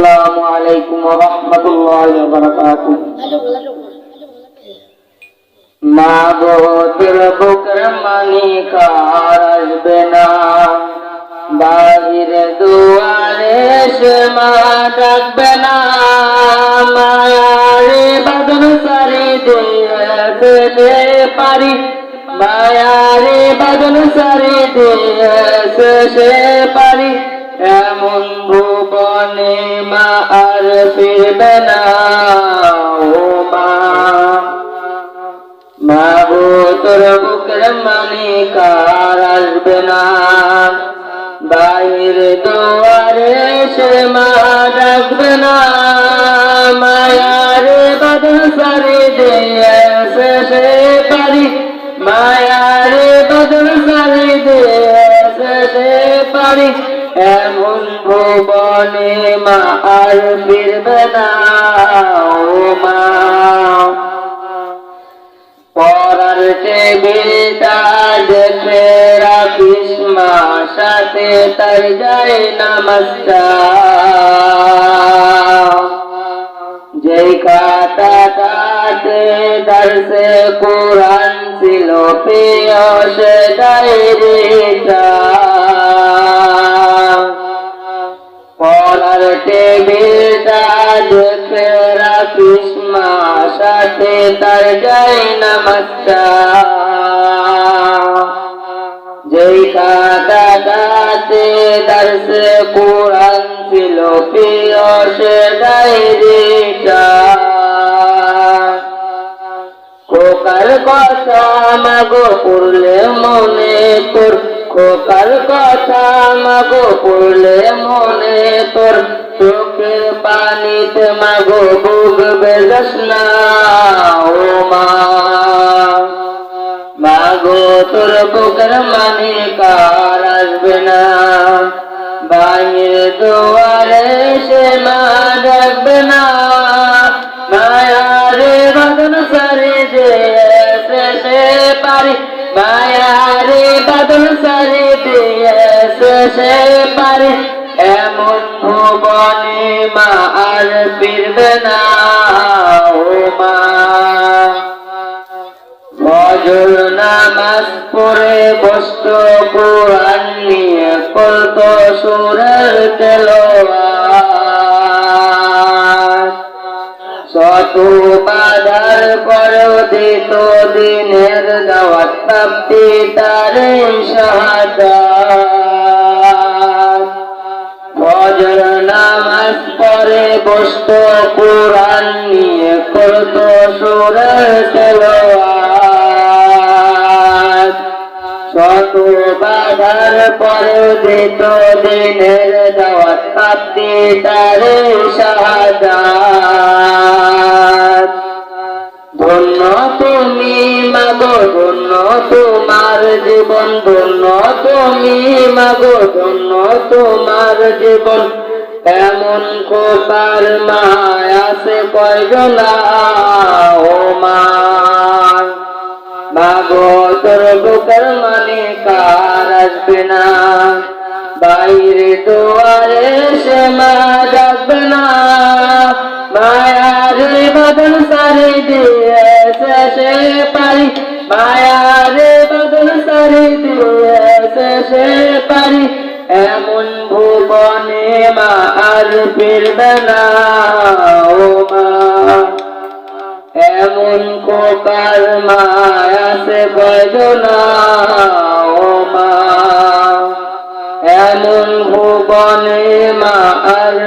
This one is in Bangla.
আসসালামু আলাইকুম ওয়া রাহমাতুল্লাহি ওয়া বারাকাতুহু। মা গো তোর বুকের মানি কার আসবে না, বাহিরে দুয়ারে সে মা ডাকবে না। মায়ারে বাঁধন সারি দিয়েছে পারি, মায়ারে বাঁধন সারি দিয়েছে সে পারি। এমন ভুবনে মা আর ফিরবে না। ও মা, মা গো তোর বুকের মানি কার আসবে না, বাইরে দুয়ারে সে মা ডাকবে না। মায়ারে বাঁধন সারি দিয়েছে সে পারি, মায়ারে বাঁধন সারি দিয়েছে সে পারি। এমন ভুবনে মা আর ফিরবে না। ও মা, পরার টেবিলটা দেখে রাখিস মা, সাথে তার যায় নামাজটা। যেই খাতাটাতে দর্শে কোরআন ছিল প্রিয় সে ডায়েরিটা। পরার টেবিলটা দেখে রাখিস মা, সাথে তার যায় নামাজটা। যেই খাতাটাতে দর্শে কোরআন ছিল প্রিয় সে ডায়েরিটা। খোকার কথা মাগো পড়লে মনে তোর, খোকার কথা মাগো পড়লে মনে তোর। চোখের পানিতে মাগো বুক বেজাস না। ও মা, মাগো তোর বুকের মানি কার আসবে না, বাইরে দুয়ারে সে মা ডাকবে না। মায়ারে বাঁধন সারি দিয়েছে সে পারি, মায়ারে বাঁধন সারি দিয়েছে সে পারি। এমন ভুবনে মা আর ফিরবে না। ও মা, ফজর নামাজ পড়ে বসত কোরআন নিয়ে, করতো সুরের তেলাওয়াত। শত বাধার পরেও দিত দিনের দাওয়াত, প্রাপ্তি তার শাহাদাত। ফজর নামাজ পড়ে বসত কোরআন নিয়ে, করতো সুরের তেলাওয়াত। শত বাধার পরেও দিত দিনের দাওয়াত, প্রাপ্তি তার শাহাদাত। ধন্য তুমি মাগো ধন্য তোমার জীবন, ধন্য তুমি মাগো ধন্য তোমার জীবন। এমন খোকার মা আছে কয়জনা। ও মা, মাগো তোর বুকের মানি কার আসবে না, বাইরে দুয়ারে সে মা ডাকবে না। মায়ারে বাঁধন সারি দিয়েছে সে পারি, মায়ারে বাঁধন সারি দিয়েছে সে পারি। এমন ভুবনে মা আর ফিরবে না। ও মা, এমন খোকার মা আছে কয়জনা। ও মা, এমন ভুবনে মা আর